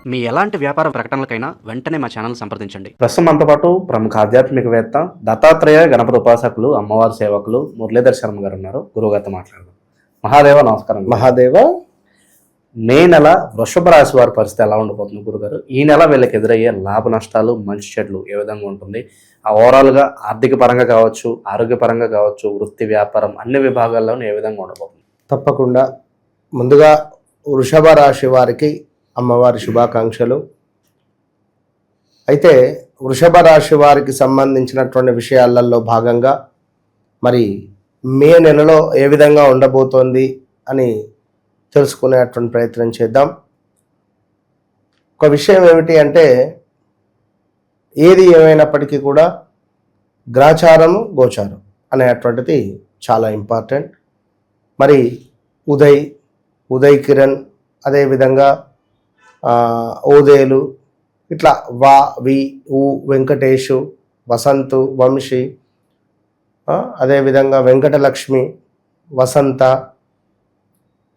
మీ ఎలాంటి వ్యాపార ప్రకటనలకైనా వెంటనే మా ఛానల్ సంప్రదించండి. ప్రస్తుతం మనతో పాటు ప్రముఖ ఆధ్యాత్మికవేత్త దత్తాత్రేయ గణపతి ఉపాసకులు అమ్మవారి సేవకులు మురళీధర్ శర్మ గారు ఉన్నారు. గురువుగారితో మాట్లాడదాం. మహాదేవ నమస్కారం. మహాదేవ. మే నెల వృషభ రాశి వారి పరిస్థితి ఎలా ఉండబోతుంది గురుగారు? ఈ నెల వీళ్ళకి ఎదురయ్యే లాభ నష్టాలు, మంచి చెడ్లు ఏ విధంగా ఉంటుంది? ఓవరాల్గా ఆర్థిక పరంగా కావచ్చు, ఆరోగ్యపరంగా కావచ్చు, వృత్తి వ్యాపారం అన్ని విభాగాల్లోనూ ఏ విధంగా ఉండబోతుంది? తప్పకుండా. ముందుగా వృషభ రాశి వారికి అమ్మవారి శుభాకాంక్షలు. అయితే వృషభ రాశి వారికి సంబంధించినటువంటి విషయాలలో భాగంగా మరి మే నెలలో ఏ విధంగా ఉండబోతోంది అని తెలుసుకునేటువంటి ప్రయత్నం చేద్దాం. ఒక విషయం ఏమిటి అంటే, ఏది ఏమైనప్పటికీ కూడా గ్రాచారము గోచారం అనేటువంటిది చాలా ఇంపార్టెంట్. మరి ఉదయ్ కిరణ్, అదేవిధంగా ఓదేలు, ఇట్లా వా వి ఊ వెంకటేషు, వసంతు, వంశీ, అదేవిధంగా వెంకటలక్ష్మి, వసంత,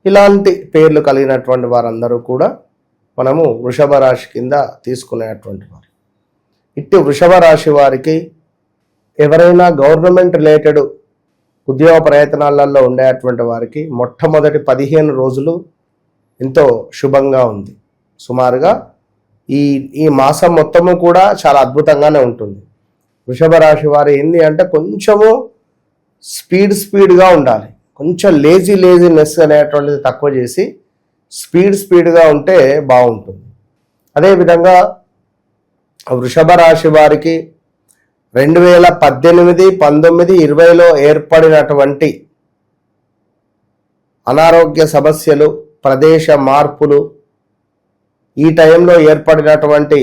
ఇలాంటి పేర్లు కలిగినటువంటి వారందరూ కూడా మనము వృషభ రాశి కింద తీసుకునేటువంటి వారు. ఇట్టి వృషభ రాశి వారికి ఎవరైనా గవర్నమెంట్ రిలేటెడ్ ఉద్యోగ ప్రయత్నాలలో ఉండేటువంటి వారికి మొట్టమొదటి 15 రోజులు ఎంతో శుభంగా ఉంది. సుమారుగా ఈ మాసం మొత్తము కూడా చాలా అద్భుతంగానే ఉంటుంది. వృషభ రాశి వారు ఏంటి అంటే కొంచెము స్పీడ్గా ఉండాలి. కొంచెం లేజినెస్ అనేటువంటిది తక్కువ చేసి స్పీడ్గా ఉంటే బాగుంటుంది. అదేవిధంగా వృషభ రాశి వారికి 2018, 19, 20లో ఏర్పడినటువంటి అనారోగ్య సమస్యలు, ప్రదేశ మార్పులు, ఈ టైంలో ఏర్పడినటువంటి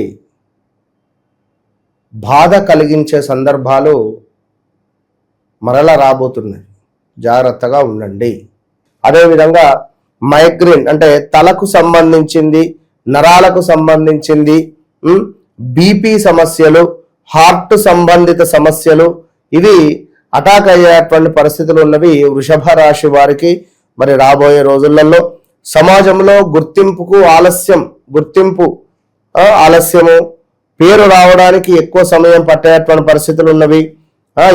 బాధ కలిగించే సందర్భాలు మరలా రాబోతున్నాయి. జాగ్రత్తగా ఉండండి. అదేవిధంగా మైగ్రేన్ అంటే తలకు సంబంధించింది, నరాలకు సంబంధించింది, బీపీ సమస్యలు, హార్ట్ సంబంధిత సమస్యలు, ఇవి అటాక్ అయ్యేటువంటి పరిస్థితులు ఉన్నవి వృషభ రాశి వారికి. మరి రాబోయే రోజులలో సమాజంలో గుర్తింపు ఆలస్యము, పేరు రావడానికి ఎక్కువ సమయం పట్టేటువంటి పరిస్థితులు ఉన్నవి.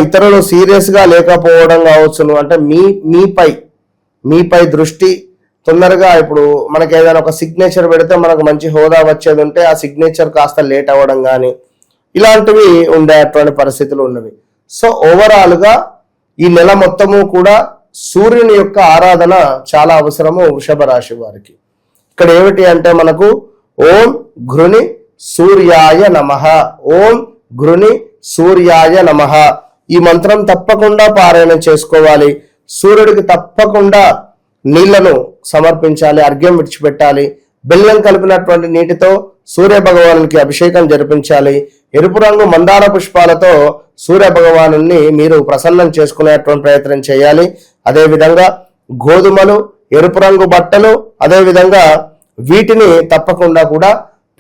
ఇతరులు సీరియస్గా లేకపోవడం కావచ్చును. అంటే మీపై దృష్టి తొందరగా, ఇప్పుడు మనకి ఏదైనా ఒక సిగ్నేచర్ పెడితే మనకు మంచి హోదా వచ్చేది ఉంటే ఆ సిగ్నేచర్ కాస్త లేట్ అవ్వడం కానీ ఇలాంటివి ఉండేటువంటి పరిస్థితులు ఉన్నవి. సో ఓవరాల్గా ఈ నెల మొత్తము కూడా సూర్యుని యొక్క ఆరాధన చాలా అవసరము వృషభ రాశి వారికి. ఇక్కడ ఏమిటి అంటే మనకు ఓం ఘృని సూర్యాయ నమః, ఓం ఘృని సూర్యాయ నమః, ఈ మంత్రం తప్పకుండా పారాయణం చేసుకోవాలి. సూర్యుడికి తప్పకుండా నీళ్లను సమర్పించాలి, అర్ఘ్యం విడిచిపెట్టాలి. బెల్లం కలిపినటువంటి నీటితో సూర్య భగవానునికి అభిషేకం జరిపించాలి. ఎరుపు రంగు మందార పుష్పాలతో సూర్య భగవాను మీరు ప్రసన్నం చేసుకునేటువంటి ప్రయత్నం చేయాలి. అదేవిధంగా గోధుమలు, ఎరుపు రంగు బట్టలు, అదేవిధంగా వీటిని తప్పకుండా కూడా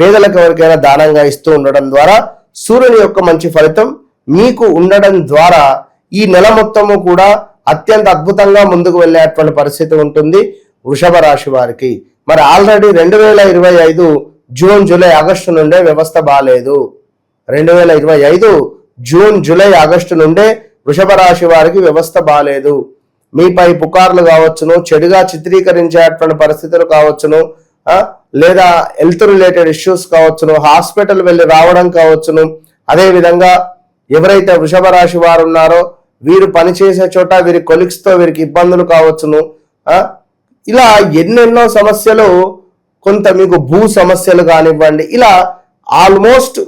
పేదలకు ఎవరికైనా దానంగా ఇస్తూ ఉండడం ద్వారా సూర్యుని యొక్క మంచి ఫలితం మీకు ఉండడం ద్వారా ఈ నెల మొత్తము కూడా అత్యంత అద్భుతంగా ముందుకు వెళ్ళేటువంటి పరిస్థితి ఉంటుంది వృషభ రాశి వారికి. మరి ఆల్రెడీ 2025 జూన్, జూలై, ఆగస్టు నుండే వ్యవస్థ బాగాలేదు. 2025 జూన్, జూలై, ఆగస్టు నుండే వృషభ రాశి వారికి వ్యవస్థ బాగాలేదు. మీపై పుకార్లు కావచ్చును, చెడుగా చిత్రీకరించేటువంటి పరిస్థితులు కావచ్చును, లేదా హెల్త్ రిలేటెడ్ ఇష్యూస్ కావచ్చును, హాస్పిటల్ వెళ్ళి రావడం కావచ్చును. అదేవిధంగా ఎవరైతే వృషభ రాశి వారు ఉన్నారో వీరు పనిచేసే చోట వీరి కొలీగ్స్తో వీరికి ఇబ్బందులు కావచ్చును. ఇలా ఎన్నెన్నో సమస్యలు, కొంత మీకు భూ సమస్యలు కానివ్వండి, ఇలా ఆల్మోస్ట్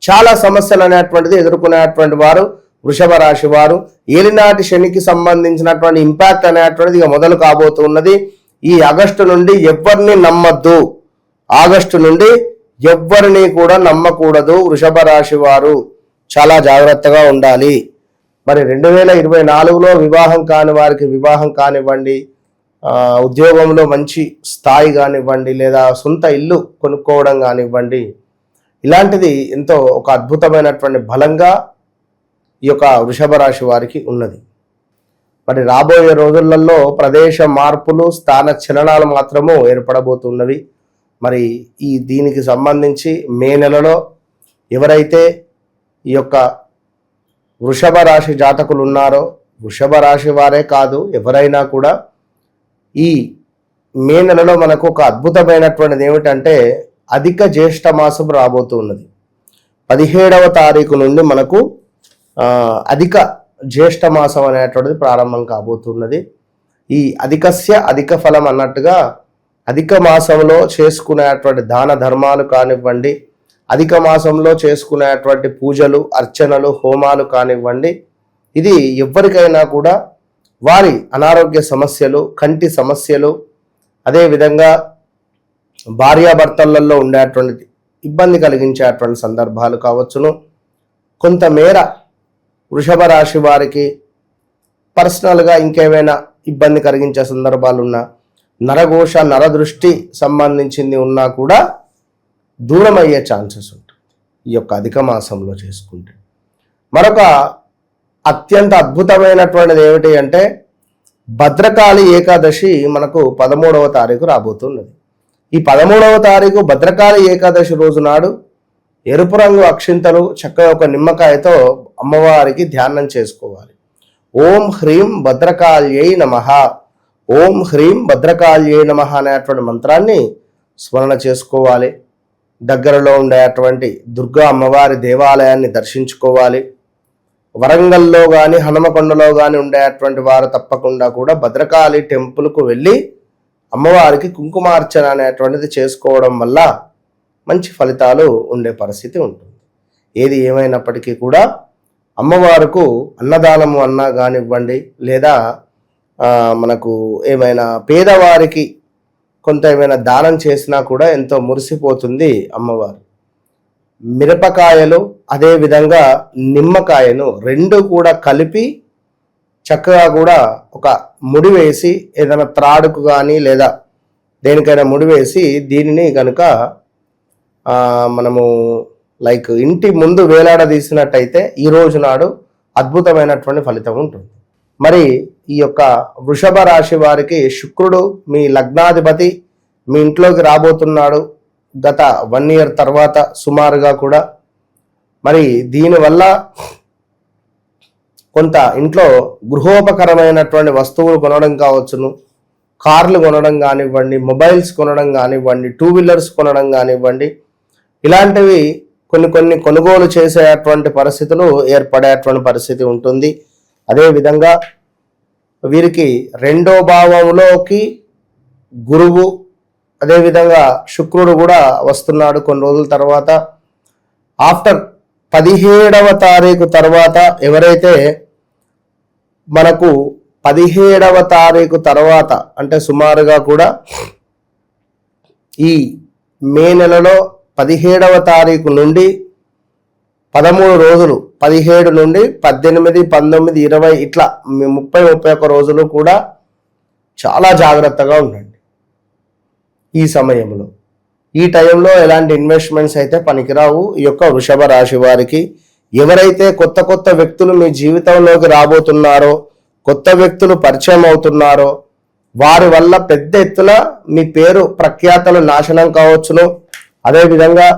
చాలా సమస్యలు అనేటువంటిది ఎదుర్కొనేటువంటి వారు వృషభ రాశి వారు. ఏలినాటి శనికి సంబంధించినటువంటి ఇంపాక్ట్ అనేటువంటిది ఇక మొదలు కాబోతున్నది. ఈ ఆగస్టు నుండి ఎవరిని నమ్మద్దు, ఆగస్టు నుండి ఎవరిని కూడా నమ్మకూడదు. వృషభ రాశి వారు చాలా జాగ్రత్తగా ఉండాలి. మరి 2024లో వివాహం కాని వారికి వివాహం కానివ్వండి, ఉద్యోగంలో మంచి స్థాయి కానివ్వండి, లేదా సొంత ఇల్లు కొనుక్కోవడం కానివ్వండి, ఇలాంటిది ఎంతో ఒక అద్భుతమైనటువంటి బలంగా ఈ యొక్క వృషభ రాశి వారికి ఉన్నది. మరి రాబోయే రోజులలో ప్రదేశ మార్పులు, స్థాన చలనాలు మాత్రము ఏర్పడబోతున్నవి. మరి దీనికి సంబంధించి మే నెలలో ఎవరైతే ఈ యొక్క వృషభ రాశి జాతకులు ఉన్నారో, వృషభ రాశి వారే కాదు ఎవరైనా కూడా ఈ మే నెలలో మనకు ఒక అద్భుతమైనటువంటిది ఏమిటంటే అధిక జ్యేష్ఠ మాసం రాబోతున్నది. 17వ తారీఖు నుండి మనకు అధిక జ్యేష్ఠ మాసం అనేటువంటిది ప్రారంభం కాబోతున్నది. ఈ అధిక ఫలం అన్నట్టుగా అధిక మాసంలో చేసుకునేటువంటి దాన ధర్మాలు కానివ్వండి, అధిక మాసంలో చేసుకునేటువంటి పూజలు, అర్చనలు, హోమాలు కానివ్వండి, ఇది ఎవరికైనా కూడా వారి అనారోగ్య సమస్యలు, కంటి సమస్యలు, అదేవిధంగా భార్యాభర్తలలో ఉండేటువంటి ఇబ్బంది కలిగించేటువంటి సందర్భాలు కావచ్చును. కొంతమేర వృషభ రాశి వారికి పర్సనల్గా ఇంకేమైనా ఇబ్బంది కలిగించే సందర్భాలు ఉన్నా, నరఘోష నరదృష్టి సంబంధించింది ఉన్నా కూడా దూరం అయ్యే ఛాన్సెస్ ఉంటుంది ఈ యొక్క అధిక మాసంలో చేసుకుంటే. మరొక అత్యంత అద్భుతమైనటువంటిది ఏమిటి అంటే భద్రకాళి ఏకాదశి మనకు 13వ తారీఖు రాబోతున్నది. ఈ 13వ తారీఖు భద్రకాళి ఏకాదశి రోజు నాడు ఎరుపు రంగు అక్షింతలు చక్కగా ఒక నిమ్మకాయతో అమ్మవారికి ధ్యానం చేసుకోవాలి. ఓం హ్రీం భద్రకాళ్యై నమః, ఓం హ్రీం భద్రకాళ్యై నమః అనేటువంటి మంత్రాన్ని స్మరణ చేసుకోవాలి. దగ్గరలో ఉండేటువంటి దుర్గా అమ్మవారి దేవాలయాన్ని దర్శించుకోవాలి. వరంగల్లో కానీ హనుమకొండలో కానీ ఉండేటువంటి వారు తప్పకుండా కూడా భద్రకాళి టెంపుల్కు వెళ్ళి అమ్మవారికి కుంకుమార్చన అనేటువంటిది చేసుకోవడం వల్ల మంచి ఫలితాలు ఉండే పరిస్థితి ఉంటుంది. ఏది ఏమైనప్పటికీ కూడా అమ్మవారికి అన్నదానము అన్నా కానివ్వండి, లేదా మనకు ఏమైనా పేదవారికి కొంత ఏమైనా దానం చేసినా కూడా ఎంతో మురిసిపోతుంది అమ్మవారు. మిరపకాయలు అదేవిధంగా నిమ్మకాయను రెండు కూడా కలిపి చక్కగా కూడా ఒక ముడి వేసి ఏదైనా త్రాడుకు కానీ లేదా దేనికైనా ముడి వేసి దీనిని కనుక మనము లైక్ ఇంటి ముందు వేలాడదీసినట్టయితే ఈ రోజు నాడు అద్భుతమైనటువంటి ఫలితం ఉంటుంది. మరి ఈ యొక్క వృషభ రాశి వారికి శుక్రుడు మీ లగ్నాధిపతి మీ ఇంట్లోకి రాబోతున్నాడు గత 1 year తర్వాత సుమారుగా కూడా. మరి దీనివల్ల కొంత ఇంట్లో గృహోపకరమైనటువంటి వస్తువులు కొనడం కావచ్చును, కార్లు కొనడం కానివ్వండి, మొబైల్స్ కొనడం కానివ్వండి, 2 wheelers కొనడం కానివ్వండి, ఇలాంటివి కొన్ని కొనుగోలు చేసేటువంటి పరిస్థితులు ఏర్పడేటువంటి పరిస్థితి ఉంటుంది. అదేవిధంగా వీరికి 2వ భావంలోకి గురువు అదేవిధంగా శుక్రుడు కూడా వస్తున్నాడు కొన్ని రోజుల తర్వాత. ఆఫ్టర్ 17వ తారీఖు తర్వాత ఎవరైతే మనకు 17వ తారీఖు తర్వాత అంటే సుమారుగా కూడా ఈ మే నెలలో 17వ తారీఖు నుండి 13 రోజులు 17 నుండి 18, 19, 20 ఇట్లా 30-31 రోజులు కూడా చాలా జాగ్రత్తగా ఉండండి. ఈ సమయంలో ఈ టైంలో ఎలాంటి ఇన్వెస్ట్మెంట్స్ అయితే పనికిరావు. ఈ యొక్క వృషభ రాశి వారికి ఎవరైతే కొత్త వ్యక్తులు మీ జీవితంలోకి రాబోతున్నారో, కొత్త వ్యక్తులు పరిచయం అవుతున్నారో వారి వల్ల పెద్ద ఎత్తున మీ పేరు ప్రఖ్యాతలు నాశనం కావచ్చును. అదేవిధంగా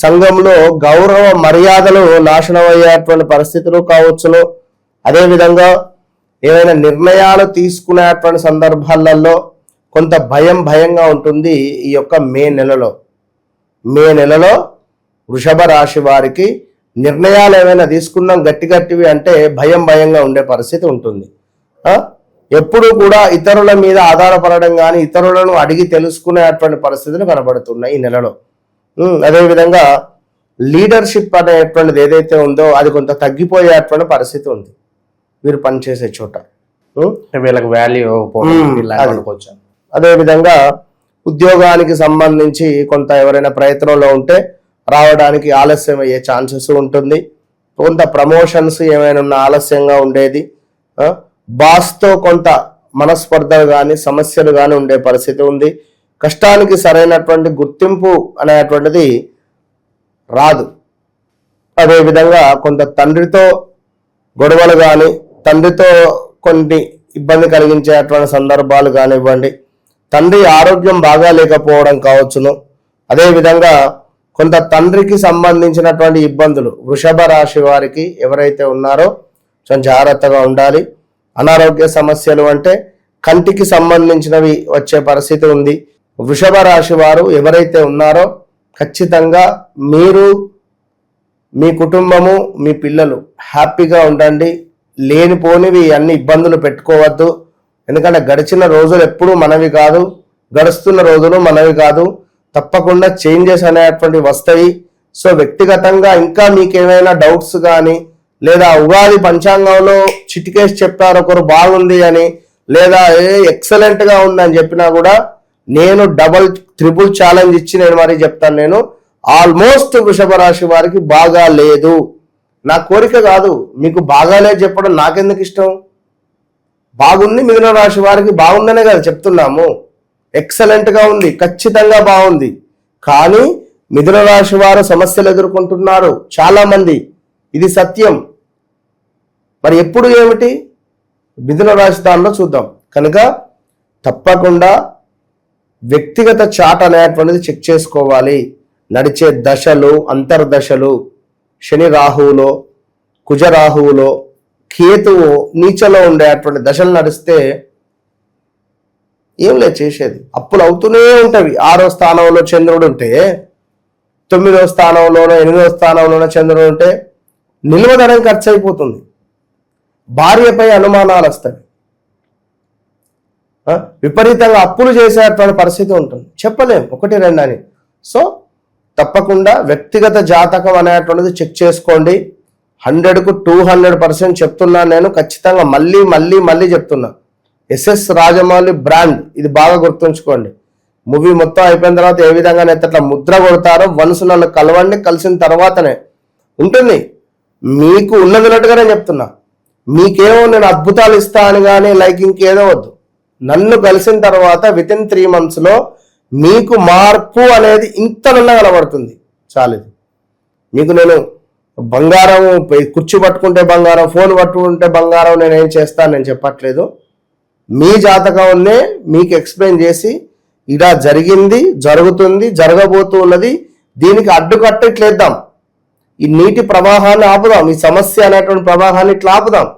సంఘంలో గౌరవ మర్యాదలు నాశనం అయ్యేటువంటి పరిస్థితులు కావచ్చును. అదేవిధంగా ఏవైనా నిర్ణయాలు తీసుకునేటువంటి సందర్భాలలో కొంత భయంగా ఉంటుంది. ఈ యొక్క మే నెలలో వృషభ రాశి వారికి నిర్ణయాలు ఏమైనా తీసుకున్నాం గట్టివి అంటే భయంగా ఉండే పరిస్థితి ఉంటుంది. ఎప్పుడు కూడా ఇతరుల మీద ఆధారపడడం కానీ ఇతరులను అడిగి తెలుసుకునేటువంటి పరిస్థితులు కనబడుతున్నాయి ఈ నెలలో. అదేవిధంగా లీడర్షిప్ అనేటువంటిది ఏదైతే ఉందో అది కొంత తగ్గిపోయేటువంటి పరిస్థితి ఉంది వీరు పనిచేసే చోట. వీళ్ళకి వాల్యూ అదేవిధంగా ఉద్యోగానికి సంబంధించి కొంత ఎవరైనా ప్రయత్నంలో ఉంటే రావడానికి ఆలస్యం అయ్యే ఛాన్సెస్ ఉంటుంది. కొంత ప్రమోషన్స్ ఏమైనా ఉన్న ఆలస్యంగా ఉండేది. బాస్తో కొంత మనస్పర్ధలు కానీ సమస్యలు కానీ ఉండే పరిస్థితి ఉంది. కష్టానికి సరైనటువంటి గుర్తింపు అనేటువంటిది రాదు. అదేవిధంగా కొంత తండ్రితో గొడవలు కానీ తండ్రితో కొన్ని ఇబ్బంది కలిగించేటువంటి సందర్భాలు కానివ్వండి, తండ్రి ఆరోగ్యం బాగా లేకపోవడం కావచ్చును, అదేవిధంగా కొంత తండ్రికి సంబంధించినటువంటి ఇబ్బందులు వృషభ రాశి వారికి ఎవరైతే ఉన్నారో కొంచెం జాగ్రత్తగా ఉండాలి. అనారోగ్య సమస్యలు అంటే కంటికి సంబంధించినవి వచ్చే పరిస్థితి ఉంది. వృషభ రాశి వారు ఎవరైతే ఉన్నారో ఖచ్చితంగా మీరు, మీ కుటుంబము, మీ పిల్లలు హ్యాపీగా ఉండండి. లేనిపోనివి అన్ని ఇబ్బందులు పెట్టుకోవద్దు. ఎందుకంటే గడిచిన రోజులు ఎప్పుడూ మనవి కాదు, గడుస్తున్న రోజులు మనవి కాదు. తప్పకుండా చేంజెస్ అనేటువంటి వస్తాయి. సో వ్యక్తిగతంగా ఇంకా మీకేమైనా డౌట్స్ కానీ, లేదా ఉగాది పంచాంగంలో చిటికేసి చెప్పారు ఒకరు బాగుంది అని, లేదా ఎక్సలెంట్ గా ఉందని చెప్పినా కూడా నేను ట్రిపుల్ ఛాలెంజ్ ఇచ్చి నేను మరీ చెప్తాను. నేను ఆల్మోస్ట్ వృషభ రాశి వారికి బాగా లేదు. నా కోరిక కాదు, మీకు బాగాలేదు చెప్పడం నాకెందుకు ఇష్టం. బాగుంది, మిథున రాశి వారికి బాగుందనే కదా చెప్తున్నాము. ఎక్సలెంట్ గా ఉంది, ఖచ్చితంగా బాగుంది. కానీ మిథున రాశి వారు సమస్యలు ఎదుర్కొంటున్నారు చాలా మంది, ఇది సత్యం. మరి ఎప్పుడు ఏమిటి మిథున రాశి దానిలో చూద్దాం. కనుక తప్పకుండా వ్యక్తిగత చాట్ అనేటువంటిది చెక్ చేసుకోవాలి. నడిచే దశలు, అంతర్దశలు, శని రాహువులో, కుజ రాహువులో, కేతువు నీచలో ఉండేటువంటి దశలు నడిస్తే ఏం లేదు చేసేది. అప్పులు అవుతూనే ఉంటవి. 6వ స్థానంలో చంద్రుడు ఉంటే, 9వ స్థానంలోనో 8వ స్థానంలోనో చంద్రుడు ఉంటే నిల్వధనం ఖర్చు అయిపోతుంది. భార్యపై అనుమానాలు వస్తాయి. విపరీతంగా అప్పులు చేసేటువంటి పరిస్థితి ఉంటుంది. చెప్పలేం 1, 2 అని. సో తప్పకుండా వ్యక్తిగత జాతకం అనేటువంటిది చెక్ చేసుకోండి. 100కు 200% చెప్తున్నాను నేను. ఖచ్చితంగా మళ్ళీ మళ్ళీ మళ్ళీ చెప్తున్నా. ఎస్ఎస్ రాజమౌళి బ్రాండ్, ఇది బాగా గుర్తుంచుకోండి. మూవీ మొత్తం అయిపోయిన తర్వాత ఏ విధంగానైతే అట్లా ముద్ర కొడతారో వన్స్ నన్ను కలవండి, కలిసిన తర్వాతనే ఉంటుంది. మీకు ఉన్నదినట్టుగా నేను చెప్తున్నా. మీకేమో నేను అద్భుతాలు ఇస్తా అని కానీ లైక్ ఇంకేదో వద్దు. నన్ను కలిసిన తర్వాత వితిన్ 3 months మీకు మార్పు అనేది ఇంతనన్నా కనబడుతుంది. చాలు. మీకు నేను బంగారం, కుర్చీ పట్టుకుంటే బంగారం, ఫోన్ పట్టుకుంటే బంగారం నేనేం చేస్తాను నేను చెప్పట్లేదు. మీ జాతకంనే మీకు ఎక్స్ప్లెయిన్ చేసి ఇలా జరిగింది, జరుగుతుంది, జరగబోతూ ఉన్నది, దీనికి అడ్డుకట్టట్లేద్దాం. ఈ నీటి ప్రవాహాన్ని ఆపుదాం, ఈ సమస్య అనేటువంటి ప్రవాహాన్ని ఇట్లా ఆపుదాం,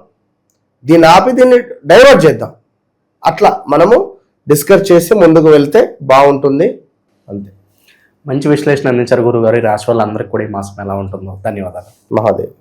దీన్ని ఆపి దీన్ని డైవర్ట్ చేద్దాం. అట్లా మనము డిస్కస్ చేసి ముందుకు వెళ్తే బాగుంటుంది. అంతే. మంచి విశ్లేషణ అందించారు గురుగారు. ఈ రాశి వాళ్ళందరికీ కూడా ఈ మాసం ఎలా ఉంటుందో. ధన్యవాదాలు. మహాదేవ్.